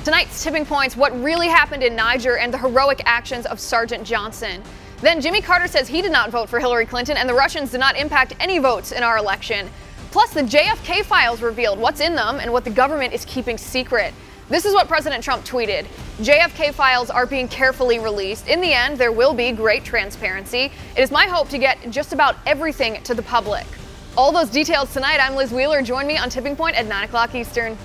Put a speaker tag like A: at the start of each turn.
A: Tonight's Tipping Points, what really happened in Niger and the heroic actions of Sergeant Johnson. Then Jimmy Carter says he did not vote for Hillary Clinton and the Russians did not impact any votes in our election. Plus, the JFK files revealed what's in them and what the government is keeping secret. This is what President Trump tweeted. JFK files are being carefully released. In the end, there will be great transparency. It is my hope to get just about everything to the public. All those details tonight. I'm Liz Wheeler. Join me on Tipping Point at 9 o'clock Eastern.